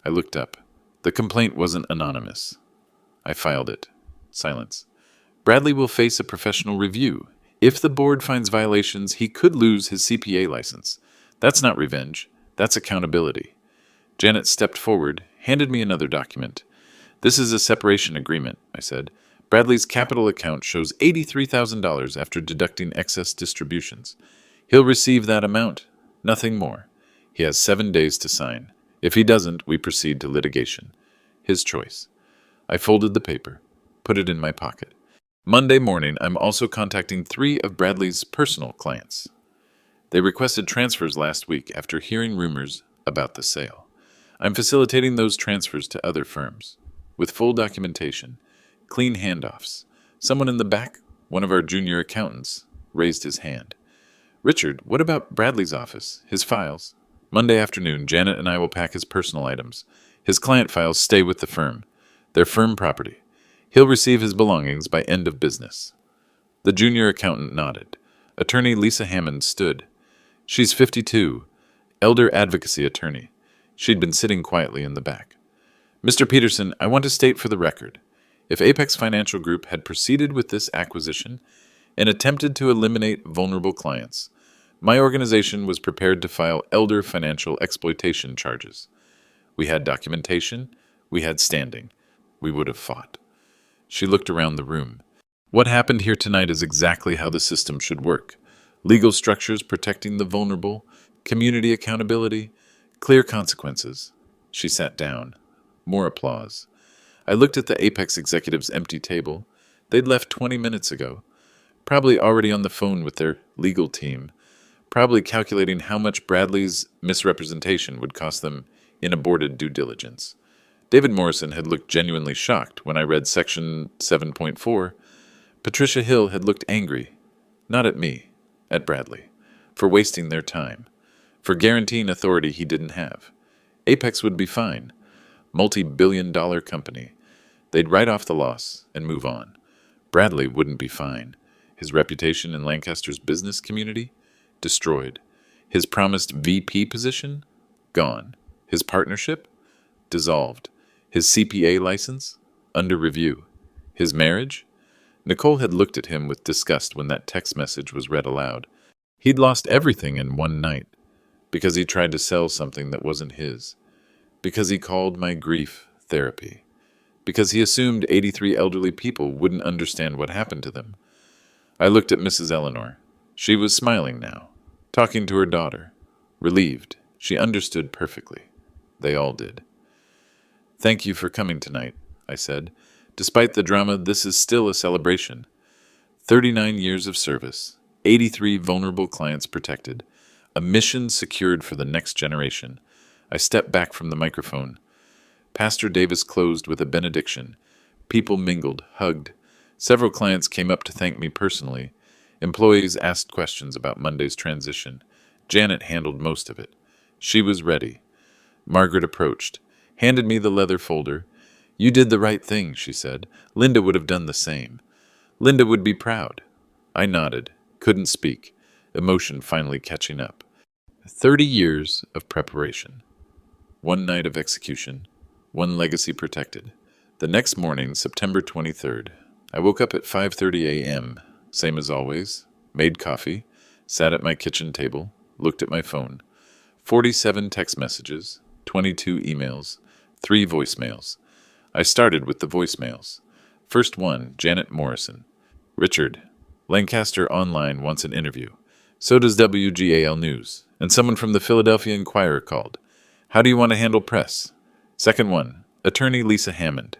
I looked up. The complaint wasn't anonymous. I filed it. Silence. Bradley will face a professional review. If the board finds violations, he could lose his CPA license. That's not revenge. That's accountability. Janet stepped forward, handed me another document. This is a separation agreement, I said. Bradley's capital account shows $83,000 after deducting excess distributions. He'll receive that amount, nothing more. He has 7 days to sign. If he doesn't, we proceed to litigation. His choice. I folded the paper, put it in my pocket. Monday morning, I'm also contacting 3 of Bradley's personal clients. They requested transfers last week after hearing rumors about the sale. I'm facilitating those transfers to other firms, with full documentation, clean handoffs. Someone in the back, one of our junior accountants, raised his hand. Richard, what about Bradley's office, his files? Monday afternoon, Janet and I will pack his personal items. His client files stay with the firm. They're firm property. He'll receive his belongings by end of business. The junior accountant nodded. Attorney Lisa Hammond stood. She's 52, elder advocacy attorney. She'd been sitting quietly in the back. Mr. Peterson, I want to state for the record, if Apex Financial Group had proceeded with this acquisition and attempted to eliminate vulnerable clients, my organization was prepared to file elder financial exploitation charges. We had documentation. We had standing. We would have fought. She looked around the room. What happened here tonight is exactly how the system should work. Legal structures protecting the vulnerable, community accountability, clear consequences. She sat down. More applause. I looked at the Apex executives' empty table. They'd left 20 minutes ago. Probably already on the phone with their legal team. Probably calculating how much Bradley's misrepresentation would cost them in aborted due diligence. David Morrison had looked genuinely shocked when I read Section 7.4. Patricia Hill had looked angry, not at me, at Bradley, for wasting their time, for guaranteeing authority he didn't have. Apex would be fine. Multi-billion-dollar company. They'd write off the loss and move on. Bradley wouldn't be fine. His reputation in Lancaster's business community? Destroyed. His promised VP position? Gone. His partnership? Dissolved. His CPA license? Under review. His marriage? Nicole had looked at him with disgust when that text message was read aloud. He'd lost everything in one night, because he tried to sell something that wasn't his, because he called my grief therapy, because he assumed 83 elderly people wouldn't understand what happened to them. I looked at Mrs. Eleanor. She was smiling now, talking to her daughter, relieved. She understood perfectly. They all did. Thank you for coming tonight, I said. Despite the drama, this is still a celebration. 39 years of service, 83 vulnerable clients protected, a mission secured for the next generation. I stepped back from the microphone. Pastor Davis closed with a benediction. People mingled, hugged. Several clients came up to thank me personally. Employees asked questions about Monday's transition. Janet handled most of it. She was ready. Margaret approached, handed me the leather folder. "You did the right thing," she said. "Linda would have done the same. Linda would be proud." I nodded, couldn't speak, emotion finally catching up. 30 years of preparation. One night of execution. One legacy protected. The next morning, September 23rd, I woke up at 5:30 a.m., same as always, made coffee, sat at my kitchen table, looked at my phone. 47 text messages, 22 emails, 3 voicemails. I started with the voicemails. First one, Janet Morrison. "Richard, Lancaster Online wants an interview. So does WGAL News. And someone from the Philadelphia Inquirer called. How do you want to handle press?" Second one, attorney Lisa Hammond.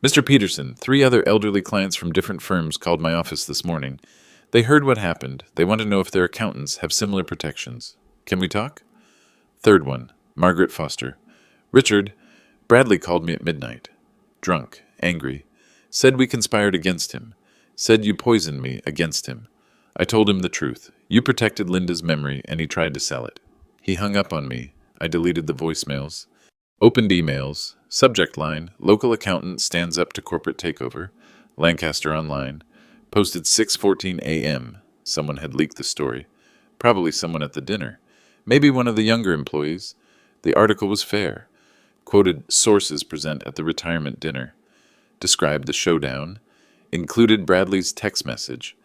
"Mr. Peterson, 3 other elderly clients from different firms called my office this morning. They heard what happened. They want to know if their accountants have similar protections. Can we talk?" Third one, Margaret Foster. "Richard, Bradley called me at midnight. Drunk, angry. Said we conspired against him. Said you poisoned me against him. I told him the truth. You protected Linda's memory and he tried to sell it. He hung up on me. I deleted the voicemails. Opened emails. Subject line, local accountant stands up to corporate takeover. Lancaster Online. Posted 6:14 a.m. Someone had leaked the story. Probably someone at the dinner. Maybe one of the younger employees. The article was fair. Quoted sources present at the retirement dinner. Described the showdown. Included Bradley's text message.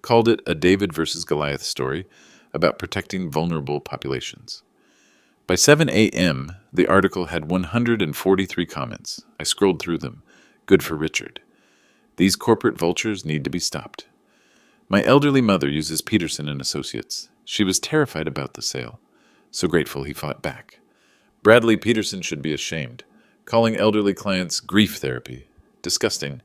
Called it a David versus Goliath story about protecting vulnerable populations. By 7 a.m., the article had 143 comments. I scrolled through them. Good for Richard. These corporate vultures need to be stopped. My elderly mother uses Peterson and Associates. She was terrified about the sale. So grateful he fought back. Bradley Peterson should be ashamed. Calling elderly clients grief therapy. Disgusting.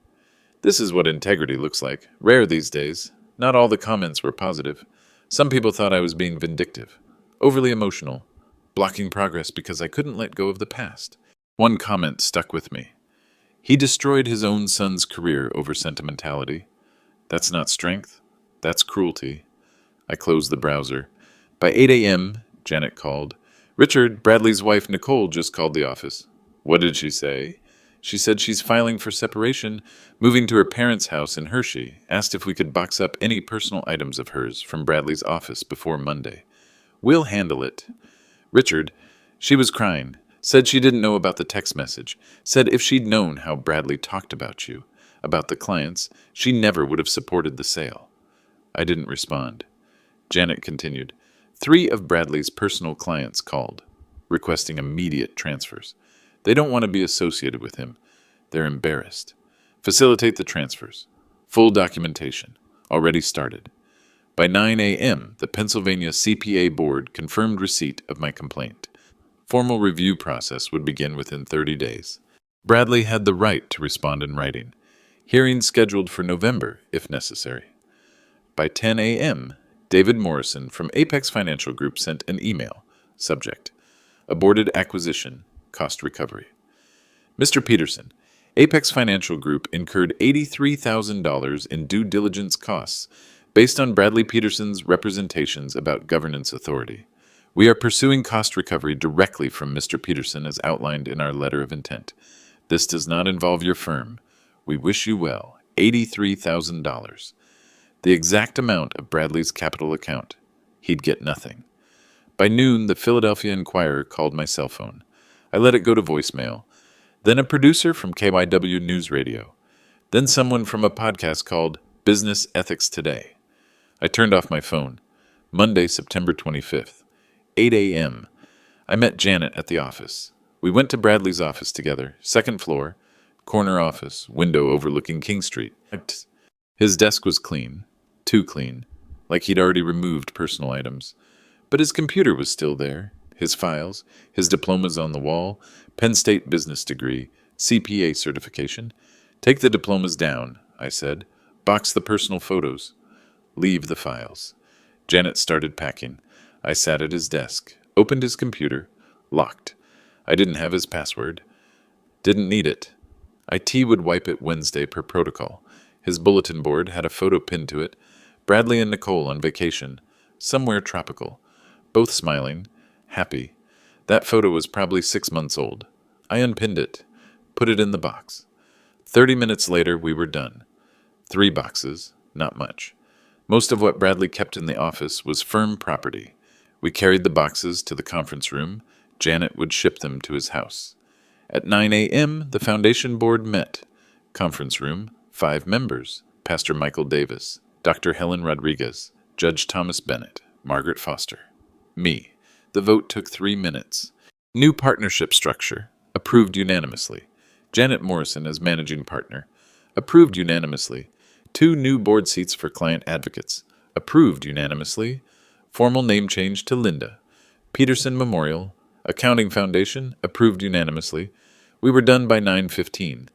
This is what integrity looks like. Rare these days. Not all the comments were positive. Some people thought I was being vindictive. Overly emotional. Blocking progress because I couldn't let go of the past. One comment stuck with me. He destroyed his own son's career over sentimentality. That's not strength. That's cruelty. I closed the browser. By 8 a.m., Janet called. "Richard, Bradley's wife Nicole just called the office." "What did she say?" "She said she's filing for separation, moving to her parents' house in Hershey, asked if we could box up any personal items of hers from Bradley's office before Monday." "We'll handle it." "Richard," she was crying, said she didn't know about the text message, said if she'd known how Bradley talked about you, about the clients, she never would have supported the sale. I didn't respond. Janet continued. 3 of Bradley's personal clients called, requesting immediate transfers. They don't want to be associated with him. They're embarrassed. Facilitate the transfers. Full documentation. Already started. By 9 a.m., the Pennsylvania CPA Board confirmed receipt of my complaint. Formal review process would begin within 30 days. Bradley had the right to respond in writing. Hearing scheduled for November, if necessary. By 10 a.m., David Morrison from Apex Financial Group sent an email. Subject: Aborted acquisition, cost recovery. Mr. Peterson, Apex Financial Group incurred $83,000 in due diligence costs based on Bradley Peterson's representations about governance authority. We are pursuing cost recovery directly from Mr. Peterson as outlined in our letter of intent. This does not involve your firm. We wish you well. $83,000. The exact amount of Bradley's capital account. He'd get nothing. By noon, the Philadelphia Inquirer called my cell phone. I let it go to voicemail. Then a producer from KYW News Radio. Then someone from a podcast called Business Ethics Today. I turned off my phone. Monday, September 25th, 8 a.m. I met Janet at the office. We went to Bradley's office together, second floor, corner office, window overlooking King Street. His desk was clean, too clean, like he'd already removed personal items. But his computer was still there, his files, his diplomas on the wall, Penn State business degree, CPA certification. Take the diplomas down, I said. Box the personal photos. Leave the files. Janet started packing. I sat at his desk, opened his computer, locked. I didn't have his password. Didn't need it. IT would wipe it Wednesday per protocol. His bulletin board had a photo pinned to it. Bradley and Nicole on vacation, somewhere tropical. Both smiling, happy. That photo was probably 6 months old. I unpinned it, put it in the box. 30 minutes later, we were done. 3 boxes, not much. Most of what Bradley kept in the office was firm property. We carried the boxes to the conference room. Janet would ship them to his house. At 9 a.m., the foundation board met. Conference room, 5 members: Pastor Michael Davis, Dr. Helen Rodriguez, Judge Thomas Bennett, Margaret Foster. Me. The vote took 3 minutes. New partnership structure. Approved unanimously. Janet Morrison as managing partner. Approved unanimously. 2 new board seats for client advocates. Approved unanimously. Formal name change to Linda. Peterson Memorial. Accounting Foundation. Approved unanimously. We were done by 9:15.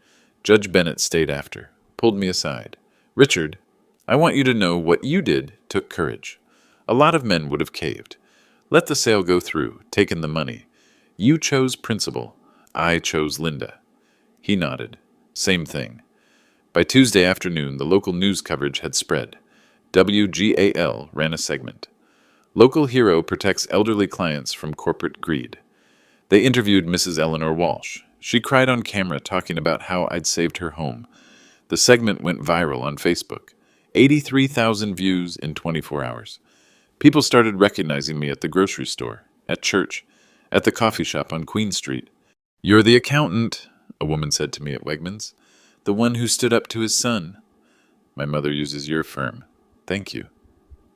Judge Bennett stayed after. Pulled me aside. Richard, I want you to know what you did took courage. A lot of men would have caved. Let the sale go through, taken the money. You chose principle. I chose Linda. He nodded. Same thing. By Tuesday afternoon, the local news coverage had spread. WGAL ran a segment. Local hero protects elderly clients from corporate greed. They interviewed Mrs. Eleanor Walsh. She cried on camera talking about how I'd saved her home. The segment went viral on Facebook. 83,000 views in 24 hours. People started recognizing me at the grocery store, at church, at the coffee shop on Queen Street. "You're the accountant," a woman said to me at Wegmans. "The one who stood up to his son." "My mother uses your firm. Thank you."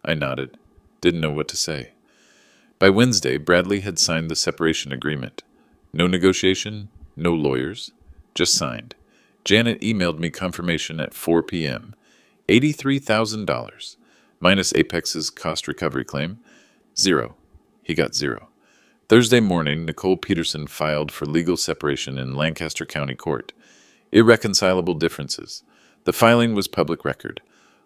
I nodded. Didn't know what to say. By Wednesday, Bradley had signed the separation agreement. No negotiation, no lawyers, just signed. Janet emailed me confirmation at 4 p.m. $83,000, minus Apex's cost recovery claim. 0. He got 0. Thursday morning, Nicole Peterson filed for legal separation in Lancaster County Court. Irreconcilable differences. The filing was public record.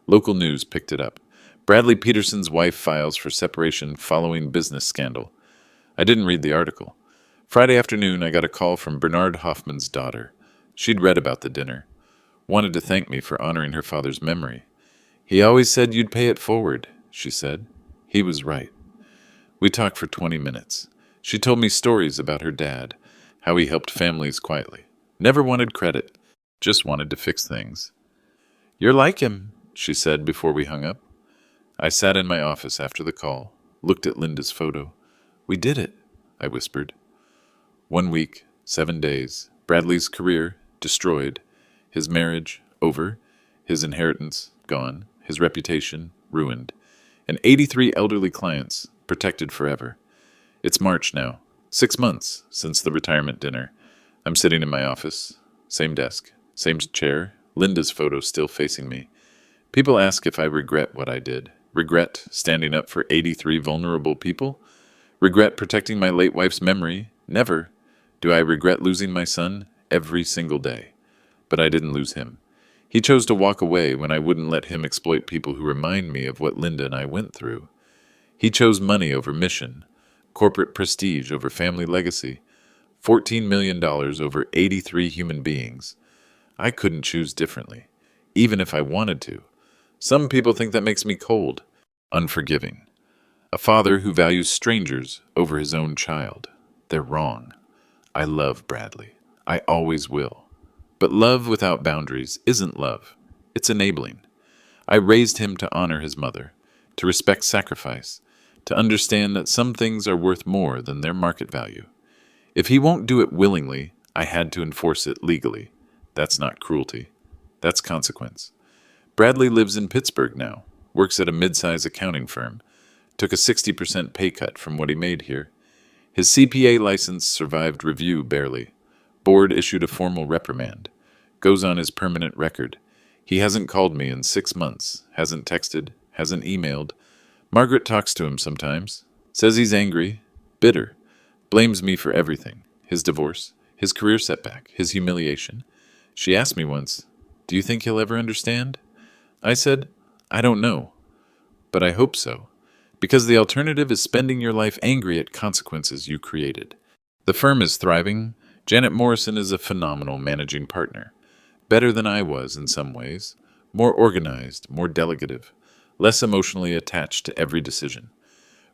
Local news picked it up. Bradley Peterson's wife files for separation following business scandal. I didn't read the article. Friday afternoon, I got a call from Bernard Hoffman's daughter. She'd read about the dinner. Wanted to thank me for honoring her father's memory. "He always said you'd pay it forward," she said. He was right. We talked for 20 minutes. She told me stories about her dad, how he helped families quietly. Never wanted credit, just wanted to fix things. "You're like him," she said before we hung up. I sat in my office after the call, looked at Linda's photo. "We did it," I whispered. 1 week, 7 days, Bradley's career destroyed, his marriage over, his inheritance gone, his reputation ruined, and 83 elderly clients protected forever. It's March now, 6 months since the retirement dinner. I'm sitting in my office, same desk, same chair, Linda's photo still facing me. People ask if I regret what I did. Regret standing up for 83 vulnerable people? Regret protecting my late wife's memory? Never. Do I regret losing my son? Every single day. But I didn't lose him. He chose to walk away when I wouldn't let him exploit people who remind me of what Linda and I went through. He chose money over mission, corporate prestige over family legacy, $14 million over 83 human beings. I couldn't choose differently, even if I wanted to. Some people think that makes me cold, unforgiving. A father who values strangers over his own child. They're wrong. I love Bradley. I always will. But love without boundaries isn't love. It's enabling. I raised him to honor his mother, to respect sacrifice, to understand that some things are worth more than their market value. If he won't do it willingly, I had to enforce it legally. That's not cruelty. That's consequence. Bradley lives in Pittsburgh now, works at a mid-size accounting firm, took a 60% pay cut from what he made here. His CPA license survived review barely. Board issued a formal reprimand. Goes on his permanent record. He hasn't called me in 6 months, hasn't texted, hasn't emailed. Margaret talks to him sometimes, says he's angry, bitter, blames me for everything, his divorce, his career setback, his humiliation. She asked me once, "Do you think he'll ever understand?" I said, I don't know, but I hope so, because the alternative is spending your life angry at consequences you created. The firm is thriving. Janet Morrison is a phenomenal managing partner. Better than I was in some ways. More organized, more delegative, less emotionally attached to every decision.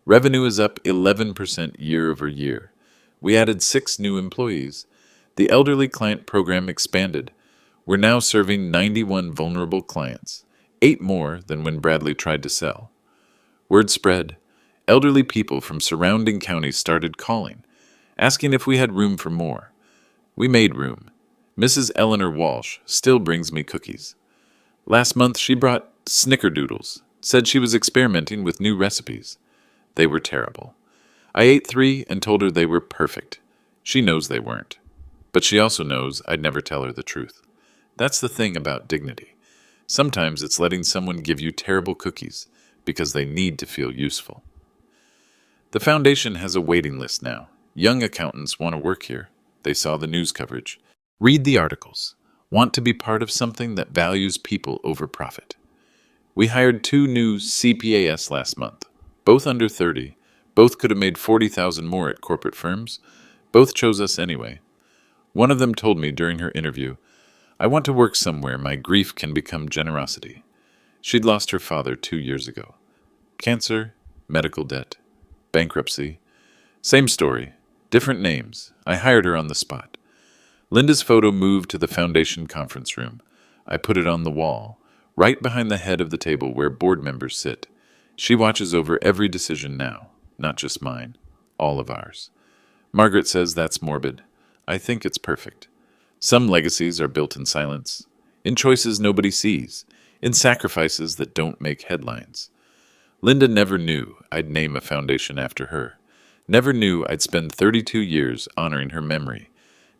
Revenue is up 11% year over year. We added 6 new employees. The elderly client program expanded. We're now serving 91 vulnerable clients, 8 more than when Bradley tried to sell. Word spread. Elderly people from surrounding counties started calling, asking if we had room for more. We made room. Mrs. Eleanor Walsh still brings me cookies. Last month she brought snickerdoodles, said she was experimenting with new recipes. They were terrible. I ate 3 and told her they were perfect. She knows they weren't. But she also knows I'd never tell her the truth. That's the thing about dignity. Sometimes it's letting someone give you terrible cookies because they need to feel useful. The foundation has a waiting list now. Young accountants want to work here. They saw the news coverage. Read the articles. Want to be part of something that values people over profit. We hired 2 new CPAs last month, both under 30. Both could have made 40,000 more at corporate firms. Both chose us anyway. One of them told me during her interview, I want to work somewhere my grief can become generosity. She'd lost her father 2 years ago. Cancer, medical debt, bankruptcy. Same story, different names. I hired her on the spot. Linda's photo moved to the foundation conference room. I put it on the wall, right behind the head of the table where board members sit. She watches over every decision now, not just mine, all of ours. Margaret says that's morbid. I think it's perfect. Some legacies are built in silence, in choices nobody sees, in sacrifices that don't make headlines. Linda never knew I'd name a foundation after her. Never knew I'd spend 32 years honoring her memory.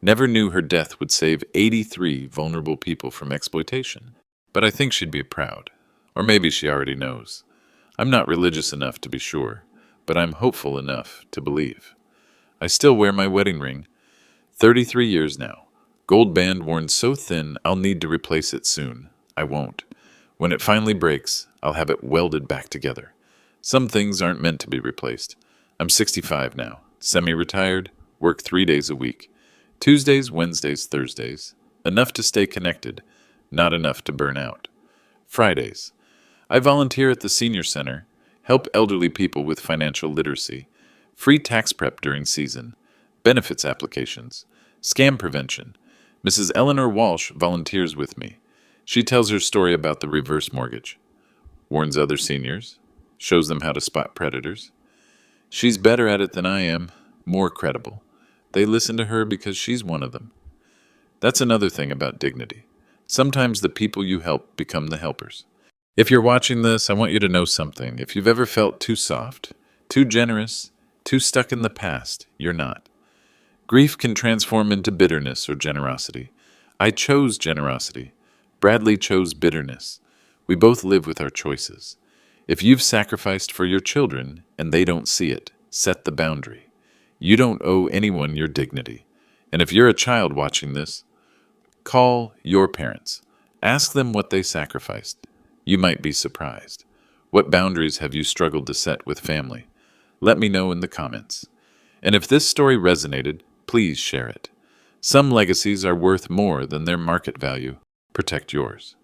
Never knew her death would save 83 vulnerable people from exploitation. But I think she'd be proud. Or maybe she already knows. I'm not religious enough to be sure, but I'm hopeful enough to believe. I still wear my wedding ring. 33 years now. Gold band worn so thin I'll need to replace it soon. I won't. When it finally breaks, I'll have it welded back together. Some things aren't meant to be replaced. I'm 65 now, semi-retired, work 3 days a week. Tuesdays, Wednesdays, Thursdays. Enough to stay connected, not enough to burn out. Fridays. I volunteer at the senior center, help elderly people with financial literacy, free tax prep during season, benefits applications, scam prevention. Mrs. Eleanor Walsh volunteers with me. She tells her story about the reverse mortgage, warns other seniors, shows them how to spot predators. She's better at it than I am, more credible. They listen to her because she's one of them. That's another thing about dignity. Sometimes the people you help become the helpers. If you're watching this, I want you to know something. If you've ever felt too soft, too generous, too stuck in the past, you're not. Grief can transform into bitterness or generosity. I chose generosity. Bradley chose bitterness. We both live with our choices. If you've sacrificed for your children and they don't see it, set the boundary. You don't owe anyone your dignity. And if you're a child watching this, call your parents. Ask them what they sacrificed. You might be surprised. What boundaries have you struggled to set with family? Let me know in the comments. And if this story resonated, please share it. Some legacies are worth more than their market value. Protect yours.